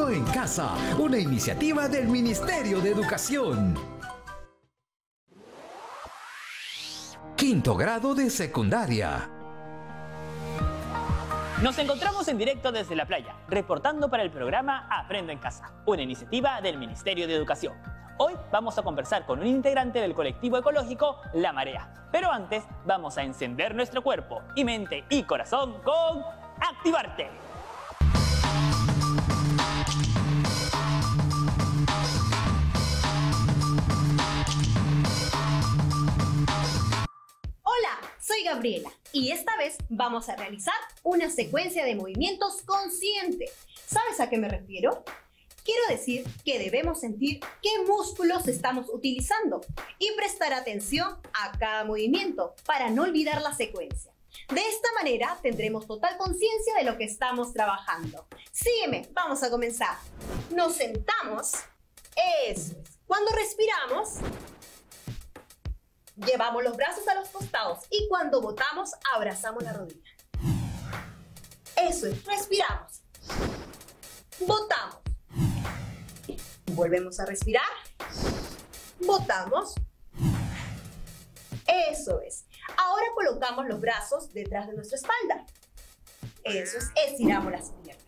Aprendo en Casa, una iniciativa del Ministerio de Educación. Quinto grado de secundaria. Nos encontramos en directo desde la playa, reportando para el programa Aprendo en Casa, una iniciativa del Ministerio de Educación. Hoy vamos a conversar con un integrante del colectivo ecológico La Marea. Pero antes vamos a encender nuestro cuerpo y mente y corazón con Activarte. Hola, soy Gabriela y esta vez vamos a realizar una secuencia de movimientos consciente. ¿Sabes a qué me refiero? Quiero decir que debemos sentir qué músculos estamos utilizando y prestar atención a cada movimiento para no olvidar la secuencia. De esta manera tendremos total conciencia de lo que estamos trabajando. Sígueme, vamos a comenzar. Nos sentamos, eso es. Cuando respiramos, llevamos los brazos a los costados y cuando botamos, abrazamos la rodilla. Eso es, respiramos. Botamos. Volvemos a respirar. Botamos. Eso es. Ahora colocamos los brazos detrás de nuestra espalda. Eso es, estiramos las piernas.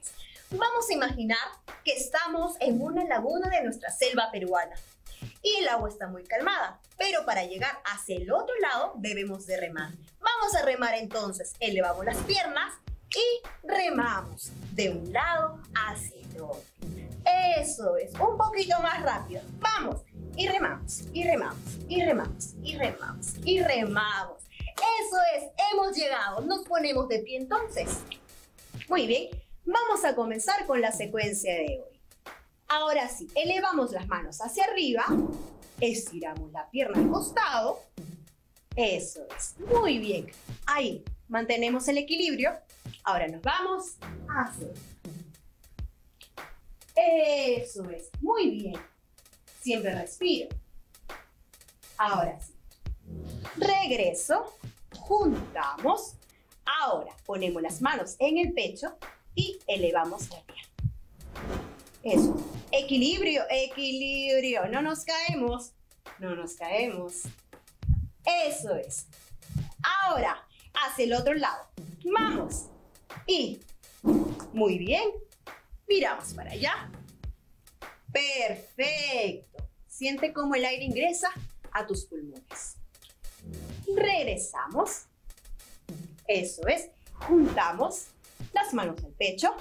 Vamos a imaginar que estamos en una laguna de nuestra selva peruana y el agua está muy calmada, pero para llegar hacia el otro lado debemos de remar. Vamos a remar entonces, elevamos las piernas y remamos de un lado hacia el otro. Eso es, un poquito más rápido. Vamos, y remamos, y remamos, y remamos, y remamos, y remamos. Eso es, hemos llegado. Nos ponemos de pie entonces. Muy bien, vamos a comenzar con la secuencia de hoy. Ahora sí, elevamos las manos hacia arriba, estiramos la pierna al costado. Eso es, muy bien. Ahí, mantenemos el equilibrio. Ahora nos vamos hacia arriba. Eso es, muy bien. Siempre respiro. Ahora sí. Regreso, juntamos. Ahora ponemos las manos en el pecho y elevamos la pierna. Eso. Equilibrio, equilibrio. No nos caemos. No nos caemos. Eso es. Ahora, hacia el otro lado. Vamos. Y, muy bien. Miramos para allá. Perfecto. Siente cómo el aire ingresa a tus pulmones. Regresamos. Eso es. Juntamos las manos al pecho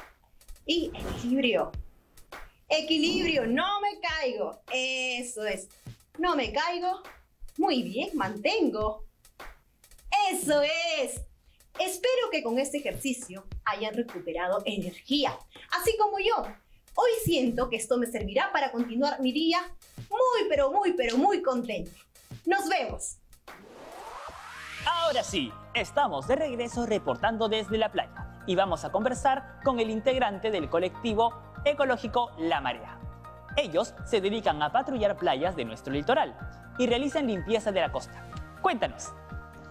y equilibrio. Equilibrio, no me caigo. Eso es. No me caigo. Muy bien, mantengo. Eso es. Espero que con este ejercicio hayan recuperado energía, así como yo. Hoy siento que esto me servirá para continuar mi día muy contenta. Nos vemos. Ahora sí, estamos de regreso reportando desde la playa y vamos a conversar con el integrante del colectivo ecológico La Marea. Ellos se dedican a patrullar playas de nuestro litoral y realizan limpieza de la costa. Cuéntanos.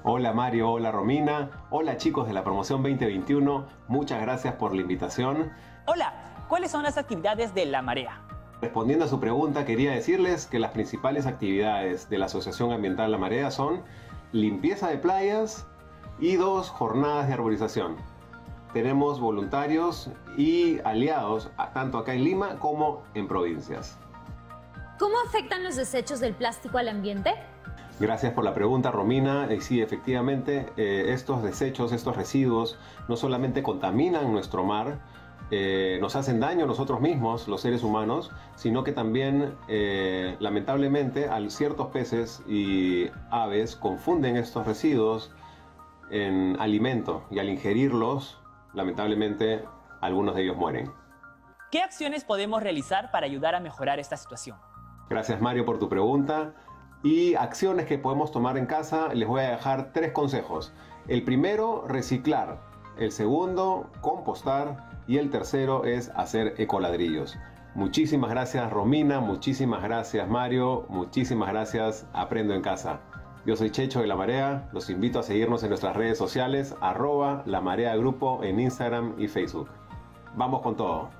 Hola Mario, hola Romina, hola chicos de la promoción 2021, muchas gracias por la invitación. Hola, ¿cuáles son las actividades de La Marea? Respondiendo a su pregunta, quería decirles que las principales actividades de la Asociación Ambiental La Marea son limpieza de playas y 2 jornadas de arborización. Tenemos voluntarios y aliados tanto acá en Lima como en provincias. ¿Cómo afectan los desechos del plástico al ambiente? Gracias por la pregunta, Romina. Sí, efectivamente, estos desechos, estos residuos, no solamente contaminan nuestro mar, nos hacen daño a nosotros mismos, los seres humanos, sino que también, lamentablemente, ciertos peces y aves confunden estos residuos en alimento y al ingerirlos, lamentablemente, algunos de ellos mueren. ¿Qué acciones podemos realizar para ayudar a mejorar esta situación? Gracias, Mario, por tu pregunta. Y acciones que podemos tomar en casa, les voy a dejar 3 consejos. El primero, reciclar. El segundo, compostar. Y el tercero es hacer ecoladrillos. Muchísimas gracias, Romina. Muchísimas gracias, Mario. Muchísimas gracias, Aprendo en Casa. Yo soy Checho de La Marea. Los invito a seguirnos en nuestras redes sociales, @LaMareaGrupo en Instagram y Facebook. Vamos con todo.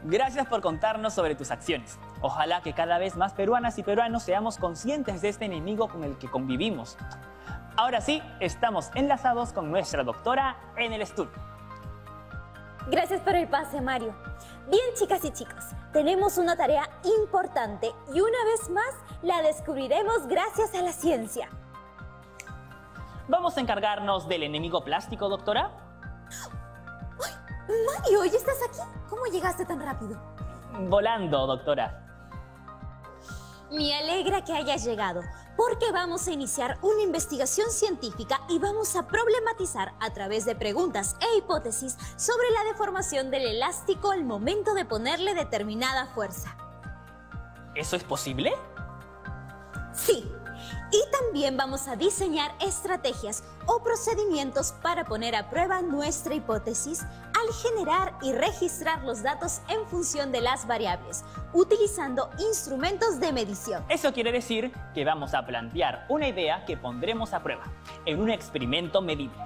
Gracias por contarnos sobre tus acciones. Ojalá que cada vez más peruanas y peruanos seamos conscientes de este enemigo con el que convivimos. Ahora sí, estamos enlazados con nuestra doctora en el estudio. Gracias por el pase, Mario. Bien, chicas y chicos, tenemos una tarea importante y una vez más la descubriremos gracias a la ciencia. ¿Vamos a encargarnos del enemigo plástico, doctora? ¡Ay, Mario, ya estás aquí! ¿Cómo llegaste tan rápido? Volando, doctora. Me alegra que hayas llegado, porque vamos a iniciar una investigación científica y vamos a problematizar a través de preguntas e hipótesis sobre la deformación del elástico al momento de ponerle determinada fuerza. ¿Eso es posible? Sí, y también vamos a diseñar estrategias o procedimientos para poner a prueba nuestra hipótesis al generar y registrar los datos en función de las variables, utilizando instrumentos de medición. Eso quiere decir que vamos a plantear una idea que pondremos a prueba en un experimento medible.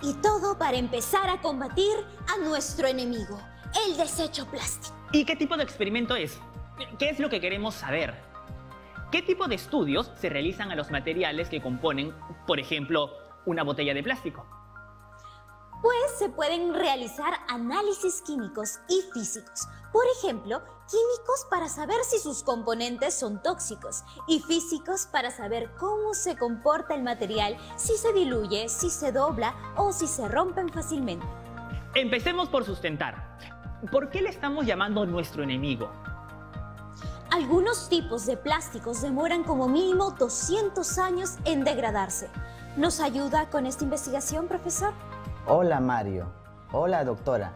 Y todo para empezar a combatir a nuestro enemigo, el desecho plástico. ¿Y qué tipo de experimento es? ¿Qué es lo que queremos saber? ¿Qué tipo de estudios se realizan a los materiales que componen, por ejemplo, una botella de plástico? Pues se pueden realizar análisis químicos y físicos. Por ejemplo, químicos para saber si sus componentes son tóxicos y físicos para saber cómo se comporta el material, si se diluye, si se dobla o si se rompen fácilmente. Empecemos por sustentar. ¿Por qué le estamos llamando nuestro enemigo? Algunos tipos de plásticos demoran como mínimo 200 años en degradarse. ¿Nos ayuda con esta investigación, profesor? Hola Mario. Hola doctora.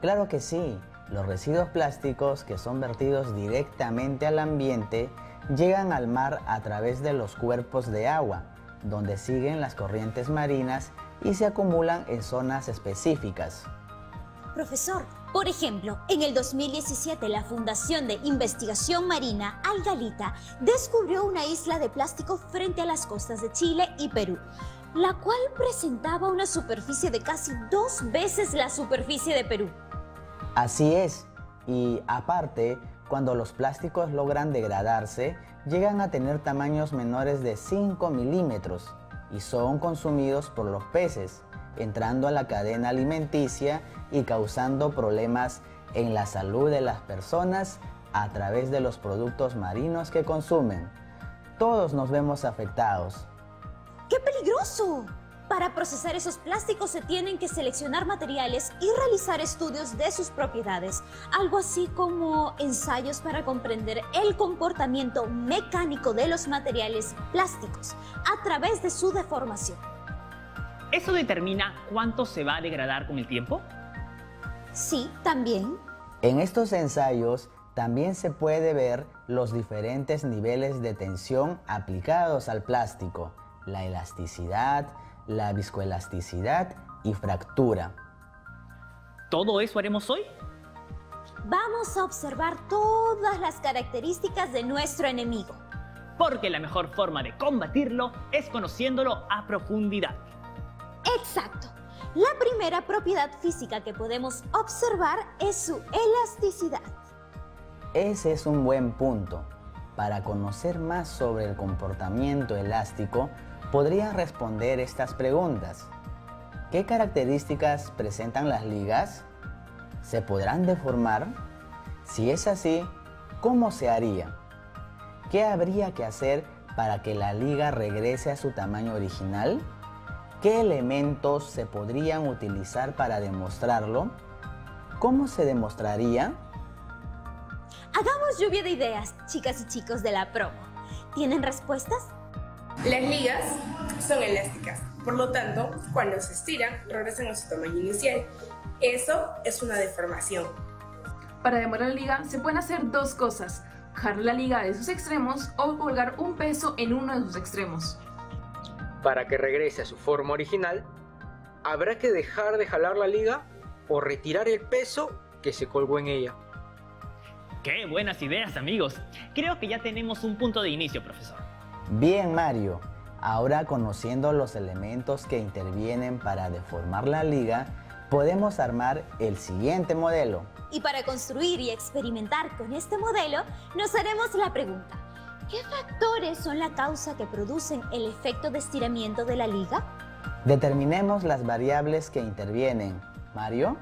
Claro que sí. Los residuos plásticos que son vertidos directamente al ambiente llegan al mar a través de los cuerpos de agua, donde siguen las corrientes marinas y se acumulan en zonas específicas. Profesor, por ejemplo, en el 2017 la Fundación de Investigación Marina Algalita descubrió una isla de plástico frente a las costas de Chile y Perú, la cual presentaba una superficie de casi 2 veces la superficie de Perú. Así es, y aparte, cuando los plásticos logran degradarse, llegan a tener tamaños menores de 5 milímetros y son consumidos por los peces, entrando a la cadena alimenticia y causando problemas en la salud de las personas a través de los productos marinos que consumen. Todos nos vemos afectados. ¡Qué peligroso! Para procesar esos plásticos se tienen que seleccionar materiales y realizar estudios de sus propiedades, algo así como ensayos para comprender el comportamiento mecánico de los materiales plásticos a través de su deformación. ¿Eso determina cuánto se va a degradar con el tiempo? Sí, también. En estos ensayos también se puede ver los diferentes niveles de tensión aplicados al plástico, la elasticidad, la viscoelasticidad y fractura. ¿Todo eso haremos hoy? Vamos a observar todas las características de nuestro enemigo. Porque la mejor forma de combatirlo es conociéndolo a profundidad. Exacto. La primera propiedad física que podemos observar es su elasticidad. Ese es un buen punto. Para conocer más sobre el comportamiento elástico, podrían responder estas preguntas. ¿Qué características presentan las ligas? ¿Se podrán deformar? Si es así, ¿cómo se haría? ¿Qué habría que hacer para que la liga regrese a su tamaño original? ¿Qué elementos se podrían utilizar para demostrarlo? ¿Cómo se demostraría? Hagamos lluvia de ideas, chicas y chicos de la promo. ¿Tienen respuestas? Las ligas son elásticas, por lo tanto, cuando se estiran, regresan a su tamaño inicial. Eso es una deformación. Para demorar la liga se pueden hacer 2 cosas: jalar la liga de sus extremos o colgar un peso en uno de sus extremos. Para que regrese a su forma original, habrá que dejar de jalar la liga o retirar el peso que se colgó en ella. ¡Qué buenas ideas, amigos! Creo que ya tenemos un punto de inicio, profesor. Bien, Mario. Ahora, conociendo los elementos que intervienen para deformar la liga, podemos armar el siguiente modelo. Y para construir y experimentar con este modelo, nos haremos la pregunta: ¿qué factores son la causa que producen el efecto de estiramiento de la liga? Determinemos las variables que intervienen. Mario.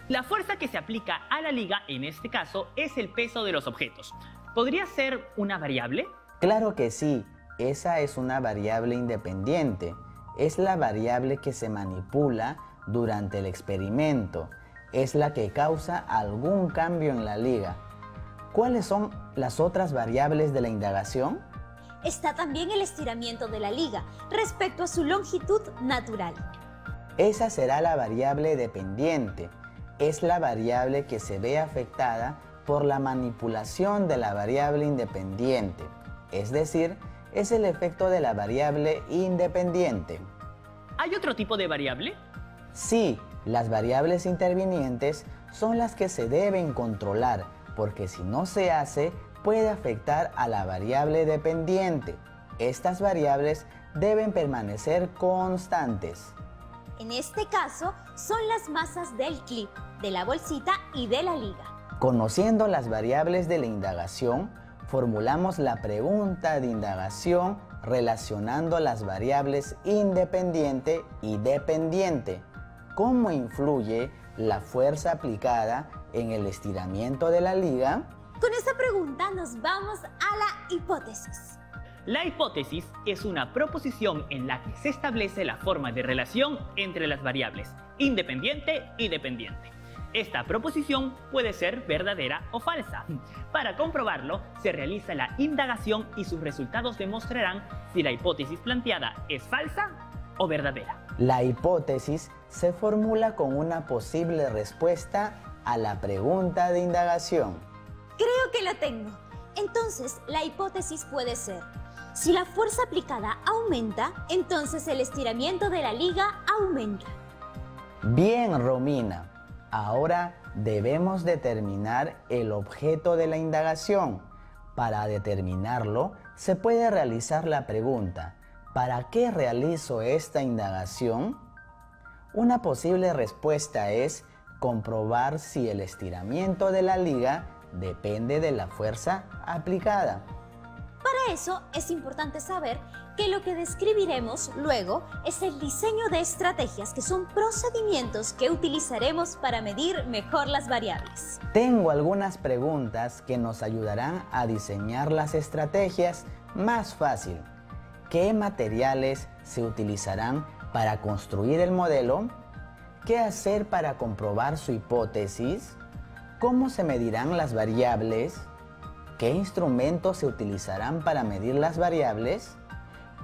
La fuerza que se aplica a la liga, en este caso, es el peso de los objetos. ¿Podría ser una variable? Claro que sí, esa es una variable independiente. Es la variable que se manipula durante el experimento. Es la que causa algún cambio en la liga. ¿Cuáles son las otras variables de la indagación? Está también el estiramiento de la liga respecto a su longitud natural. Esa será la variable dependiente. Es la variable que se ve afectada por la manipulación de la variable independiente. Es decir, es el efecto de la variable independiente. ¿Hay otro tipo de variable? Sí, las variables intervinientes son las que se deben controlar, porque si no se hace, puede afectar a la variable dependiente. Estas variables deben permanecer constantes. En este caso, son las masas del clip, de la bolsita y de la liga. Conociendo las variables de la indagación, formulamos la pregunta de indagación relacionando las variables independiente y dependiente. ¿Cómo influye la fuerza aplicada en el estiramiento de la liga? Con esta pregunta nos vamos a la hipótesis. La hipótesis es una proposición en la que se establece la forma de relación entre las variables independiente y dependiente. Esta proposición puede ser verdadera o falsa. Para comprobarlo, se realiza la indagación y sus resultados demostrarán si la hipótesis planteada es falsa o verdadera. La hipótesis se formula con una posible respuesta a la pregunta de indagación. Creo que la tengo. Entonces, la hipótesis puede ser: si la fuerza aplicada aumenta, entonces el estiramiento de la liga aumenta. Bien, Romina. Ahora debemos determinar el objeto de la indagación. Para determinarlo, se puede realizar la pregunta: ¿para qué realizo esta indagación? Una posible respuesta es comprobar si el estiramiento de la liga depende de la fuerza aplicada. Para eso es importante saber que lo que describiremos luego es el diseño de estrategias, que son procedimientos que utilizaremos para medir mejor las variables. Tengo algunas preguntas que nos ayudarán a diseñar las estrategias más fácil. ¿Qué materiales se utilizarán para construir el modelo? ¿Qué hacer para comprobar su hipótesis? ¿Cómo se medirán las variables? ¿Qué instrumentos se utilizarán para medir las variables?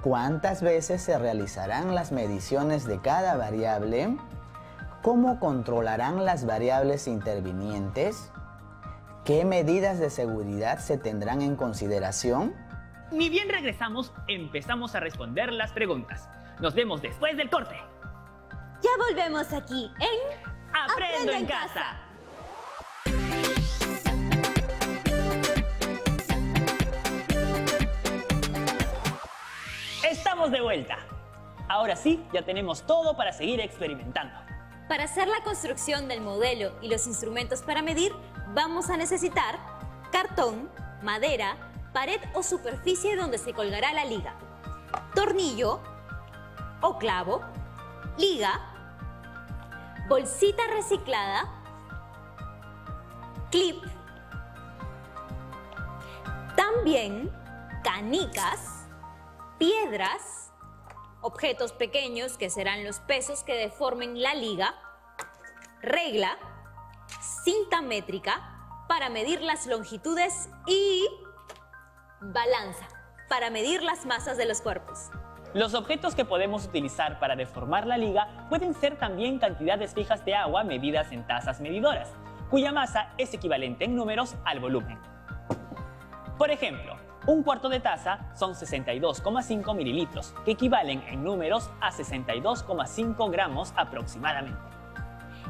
¿Cuántas veces se realizarán las mediciones de cada variable? ¿Cómo controlarán las variables intervinientes? ¿Qué medidas de seguridad se tendrán en consideración? Ni bien regresamos, empezamos a responder las preguntas. Nos vemos después del corte. Ya volvemos aquí en ¡Aprendo en casa! Estamos de vuelta. Ahora sí, ya tenemos todo para seguir experimentando. Para hacer la construcción del modelo y los instrumentos para medir, vamos a necesitar cartón, madera, pared o superficie donde se colgará la liga, tornillo o clavo, liga, bolsita reciclada, clip, también canicas, piedras, objetos pequeños que serán los pesos que deformen la liga, regla, cinta métrica para medir las longitudes y balanza para medir las masas de los cuerpos. Los objetos que podemos utilizar para deformar la liga pueden ser también cantidades fijas de agua medidas en tazas medidoras, cuya masa es equivalente en números al volumen. Por ejemplo, un cuarto de taza son 62,5 mililitros, que equivalen en números a 62,5 gramos aproximadamente.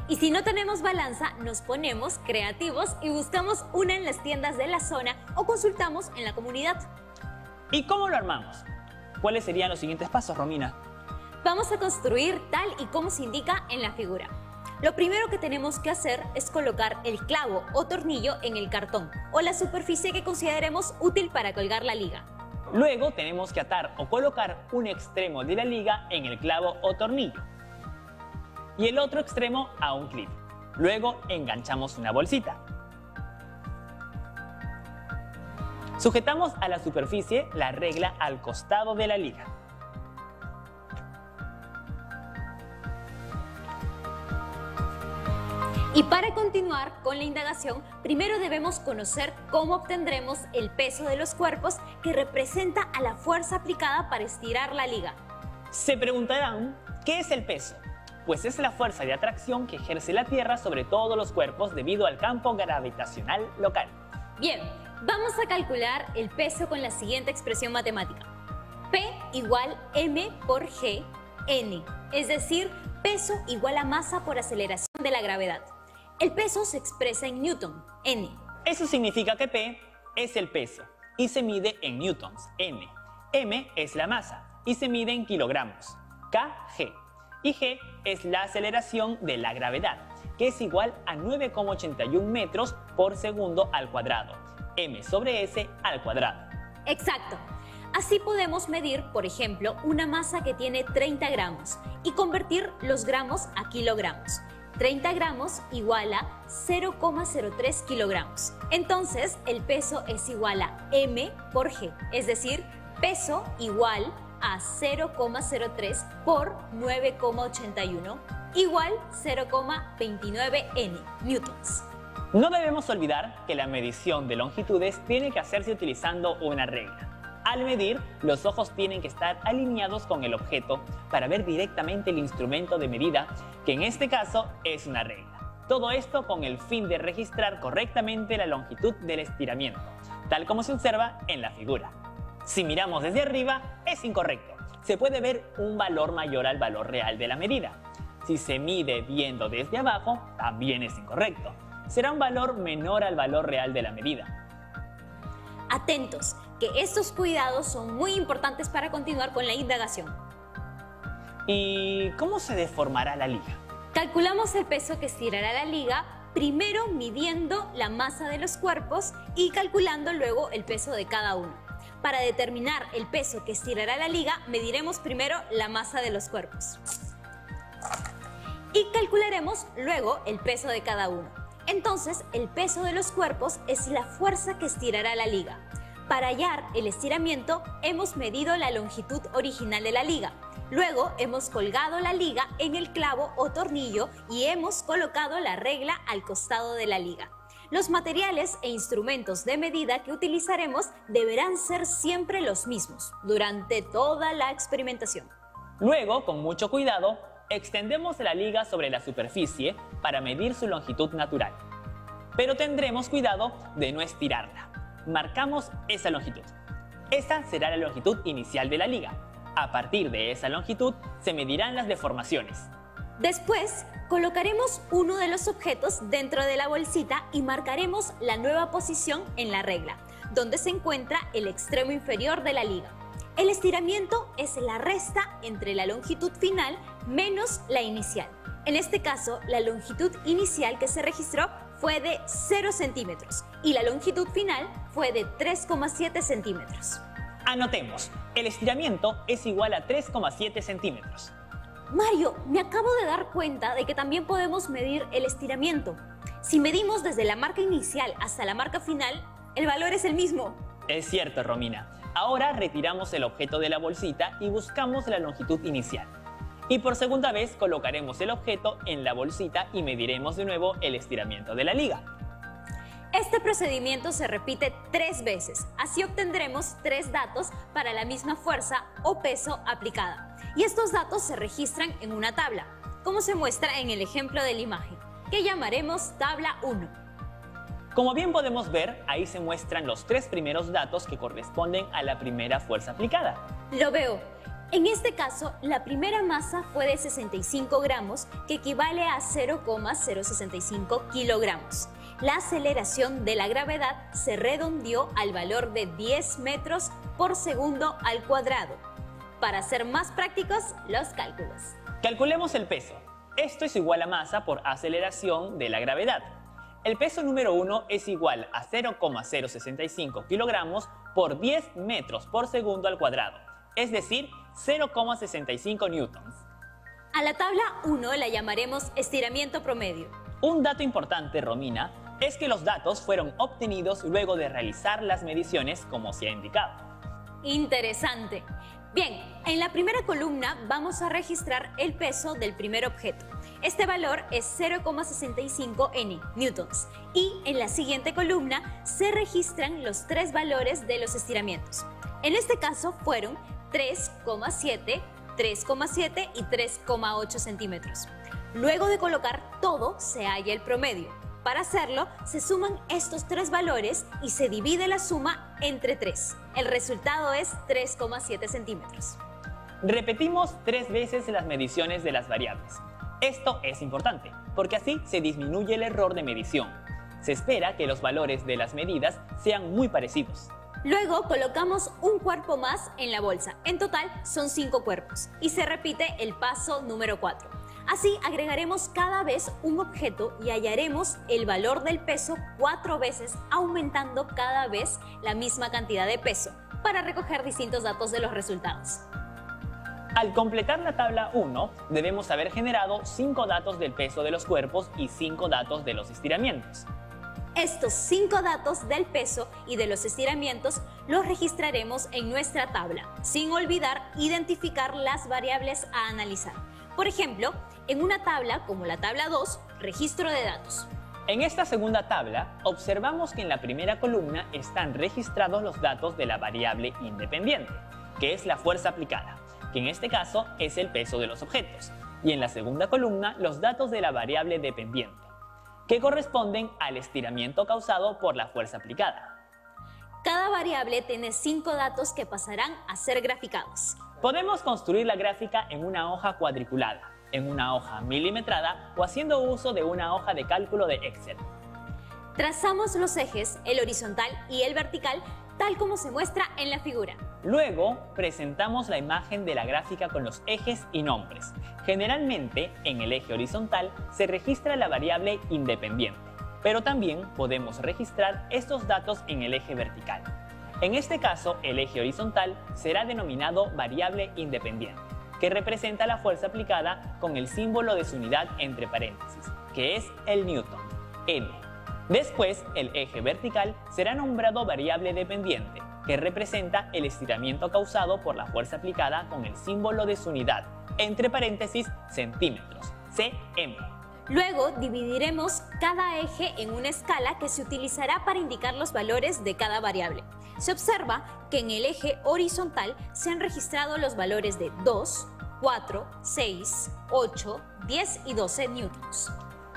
Y si no tenemos balanza, nos ponemos creativos y buscamos una en las tiendas de la zona o consultamos en la comunidad. ¿Y cómo lo armamos? ¿Cuáles serían los siguientes pasos, Romina? Vamos a construir tal y como se indica en la figura. Lo primero que tenemos que hacer es colocar el clavo o tornillo en el cartón o la superficie que consideremos útil para colgar la liga. Luego tenemos que atar o colocar un extremo de la liga en el clavo o tornillo y el otro extremo a un clip. Luego enganchamos una bolsita. Sujetamos a la superficie la regla al costado de la liga. Y para continuar con la indagación, primero debemos conocer cómo obtendremos el peso de los cuerpos que representa a la fuerza aplicada para estirar la liga. Se preguntarán, ¿qué es el peso? Pues es la fuerza de atracción que ejerce la Tierra sobre todos los cuerpos debido al campo gravitacional local. Bien, vamos a calcular el peso con la siguiente expresión matemática. P igual m por g, n, es decir, peso igual a masa por aceleración de la gravedad. El peso se expresa en newton, n. Eso significa que P es el peso y se mide en newtons, n. M es la masa y se mide en kilogramos, kg. Y g es la aceleración de la gravedad, que es igual a 9,81 metros por segundo al cuadrado, m sobre s al cuadrado. Exacto. Así podemos medir, por ejemplo, una masa que tiene 30 gramos y convertir los gramos a kilogramos. 30 gramos igual a 0,03 kilogramos. Entonces, el peso es igual a m por g, es decir, peso igual a 0,03 por 9,81 igual 0,29 n newtons. No debemos olvidar que la medición de longitudes tiene que hacerse utilizando una regla. Al medir, los ojos tienen que estar alineados con el objeto para ver directamente el instrumento de medida, que en este caso es una regla. Todo esto con el fin de registrar correctamente la longitud del estiramiento, tal como se observa en la figura. Si miramos desde arriba, es incorrecto. Se puede ver un valor mayor al valor real de la medida. Si se mide viendo desde abajo, también es incorrecto. Será un valor menor al valor real de la medida. Atentos, que estos cuidados son muy importantes para continuar con la indagación. ¿Y cómo se deformará la liga? Calculamos el peso que estirará la liga, primero midiendo la masa de los cuerpos y calculando luego el peso de cada uno. Para determinar el peso que estirará la liga, mediremos primero la masa de los cuerpos. Y calcularemos luego el peso de cada uno. Entonces, el peso de los cuerpos es la fuerza que estirará la liga. Para hallar el estiramiento, hemos medido la longitud original de la liga. Luego, hemos colgado la liga en el clavo o tornillo y hemos colocado la regla al costado de la liga. Los materiales e instrumentos de medida que utilizaremos deberán ser siempre los mismos durante toda la experimentación. Luego, con mucho cuidado, extendemos la liga sobre la superficie para medir su longitud natural. Pero tendremos cuidado de no estirarla. Marcamos esa longitud. Esta será la longitud inicial de la liga. A partir de esa longitud se medirán las deformaciones. Después, colocaremos uno de los objetos dentro de la bolsita y marcaremos la nueva posición en la regla, donde se encuentra el extremo inferior de la liga. El estiramiento es la resta entre la longitud final menos la inicial. En este caso, la longitud inicial que se registró fue de 0 centímetros y la longitud final fue de 3,7 centímetros. Anotemos, el estiramiento es igual a 3,7 centímetros. Mario, me acabo de dar cuenta de que también podemos medir el estiramiento. Si medimos desde la marca inicial hasta la marca final, el valor es el mismo. Es cierto, Romina. Ahora retiramos el objeto de la bolsita y buscamos la longitud inicial. Y por segunda vez colocaremos el objeto en la bolsita y mediremos de nuevo el estiramiento de la liga. Este procedimiento se repite 3 veces, así obtendremos 3 datos para la misma fuerza o peso aplicada. Y estos datos se registran en una tabla, como se muestra en el ejemplo de la imagen, que llamaremos tabla 1. Como bien podemos ver, ahí se muestran los 3 primeros datos que corresponden a la primera fuerza aplicada. Lo veo. En este caso, la primera masa fue de 65 gramos, que equivale a 0,065 kilogramos. La aceleración de la gravedad se redondeó al valor de 10 metros por segundo al cuadrado. Para ser más prácticos, los cálculos. Calculemos el peso. Esto es igual a masa por aceleración de la gravedad. El peso número 1 es igual a 0,065 kilogramos por 10 metros por segundo al cuadrado, es decir, 0,65 newtons. A la tabla 1 la llamaremos estiramiento promedio. Un dato importante, Romina, es que los datos fueron obtenidos luego de realizar las mediciones como se ha indicado. Interesante. Bien, en la primera columna vamos a registrar el peso del primer objeto. Este valor es 0,65 N, newtons. Y en la siguiente columna se registran los 3 valores de los estiramientos. En este caso fueron 3,7, 3,7 y 3,8 centímetros. Luego de colocar todo, se halla el promedio. Para hacerlo, se suman estos 3 valores y se divide la suma entre 3. El resultado es 3,7 centímetros. Repetimos 3 veces las mediciones de las variables. Esto es importante, porque así se disminuye el error de medición. Se espera que los valores de las medidas sean muy parecidos. Luego colocamos un cuerpo más en la bolsa. En total son 5 cuerpos y se repite el paso número 4. Así agregaremos cada vez un objeto y hallaremos el valor del peso 4 veces, aumentando cada vez la misma cantidad de peso para recoger distintos datos de los resultados. Al completar la tabla 1, debemos haber generado 5 datos del peso de los cuerpos y 5 datos de los estiramientos. Estos 5 datos del peso y de los estiramientos los registraremos en nuestra tabla, sin olvidar identificar las variables a analizar. Por ejemplo, en una tabla como la tabla 2, registro de datos. En esta segunda tabla, observamos que en la primera columna están registrados los datos de la variable independiente, que es la fuerza aplicada, que en este caso es el peso de los objetos, y en la segunda columna los datos de la variable dependiente, que corresponden al estiramiento causado por la fuerza aplicada. Cada variable tiene 5 datos que pasarán a ser graficados. Podemos construir la gráfica en una hoja cuadriculada, en una hoja milimetrada o haciendo uso de una hoja de cálculo de Excel. Trazamos los ejes, el horizontal y el vertical, tal como se muestra en la figura. Luego, presentamos la imagen de la gráfica con los ejes y nombres. Generalmente, en el eje horizontal se registra la variable independiente, pero también podemos registrar estos datos en el eje vertical. En este caso, el eje horizontal será denominado variable independiente, que representa la fuerza aplicada con el símbolo de su unidad entre paréntesis, que es el newton, N. Después, el eje vertical será nombrado variable dependiente, que representa el estiramiento causado por la fuerza aplicada con el símbolo de su unidad, entre paréntesis, centímetros, cm. Luego dividiremos cada eje en una escala que se utilizará para indicar los valores de cada variable. Se observa que en el eje horizontal se han registrado los valores de 2, 4, 6, 8, 10 y 12 newtons.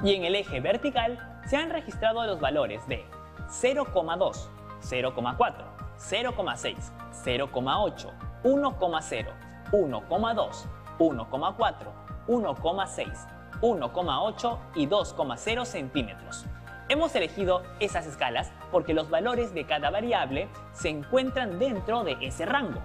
Y en el eje vertical se han registrado los valores de 0,2, 0,4, 0,6, 0,8, 1,0, 1,2, 1,4, 1,6, 1,8 y 2,0 centímetros. Hemos elegido esas escalas porque los valores de cada variable se encuentran dentro de ese rango.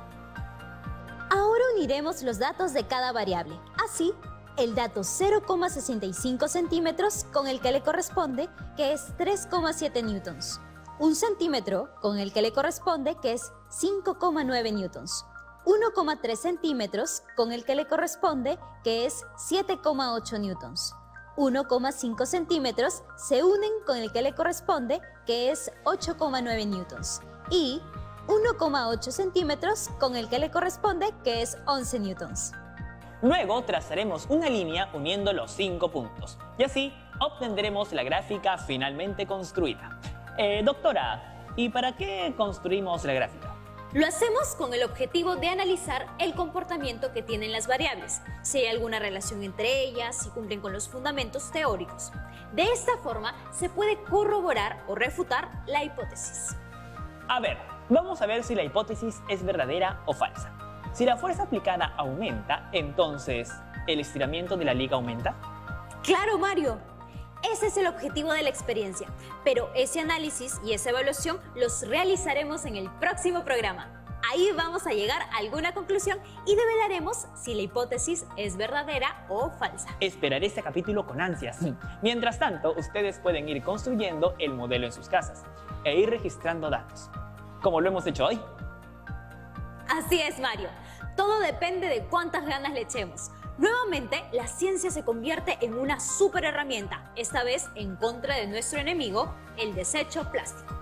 Ahora uniremos los datos de cada variable. Así, el dato 0,65 centímetros con el que le corresponde, que es 3,7 newtons. 1 centímetro con el que le corresponde, que es 5,9 newtons. 1,3 centímetros con el que le corresponde, que es 7,8 newtons. 1,5 centímetros se unen con el que le corresponde, que es 8,9 newtons. Y 1,8 centímetros con el que le corresponde, que es 11 newtons. Luego trazaremos una línea uniendo los 5 puntos y así obtendremos la gráfica finalmente construida. Doctora, ¿y para qué construimos la gráfica? Lo hacemos con el objetivo de analizar el comportamiento que tienen las variables, si hay alguna relación entre ellas, si cumplen con los fundamentos teóricos. De esta forma se puede corroborar o refutar la hipótesis. A ver, vamos a ver si la hipótesis es verdadera o falsa. Si la fuerza aplicada aumenta, entonces, ¿el estiramiento de la liga aumenta? ¡Claro, Mario! Ese es el objetivo de la experiencia, pero ese análisis y esa evaluación los realizaremos en el próximo programa. Ahí vamos a llegar a alguna conclusión y develaremos si la hipótesis es verdadera o falsa. Esperaré este capítulo con ansias. Mientras tanto, ustedes pueden ir construyendo el modelo en sus casas e ir registrando datos, como lo hemos hecho hoy. Así es, Mario. Todo depende de cuántas ganas le echemos. Nuevamente, la ciencia se convierte en una super herramienta, esta vez en contra de nuestro enemigo, el desecho plástico.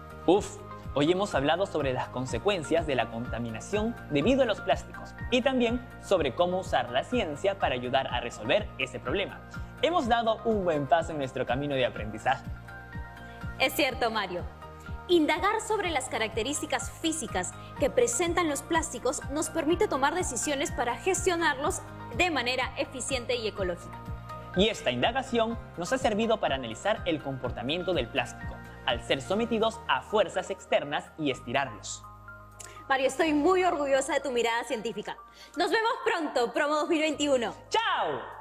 Hoy hemos hablado sobre las consecuencias de la contaminación debido a los plásticos y también sobre cómo usar la ciencia para ayudar a resolver ese problema. Hemos dado un buen paso en nuestro camino de aprendizaje. Es cierto, Mario. Indagar sobre las características físicas que presentan los plásticos nos permite tomar decisiones para gestionarlos de manera eficiente y ecológica. Y esta indagación nos ha servido para analizar el comportamiento del plástico, al ser sometidos a fuerzas externas y estirarlos. Mario, estoy muy orgullosa de tu mirada científica. Nos vemos pronto, Promo 2021. ¡Chao!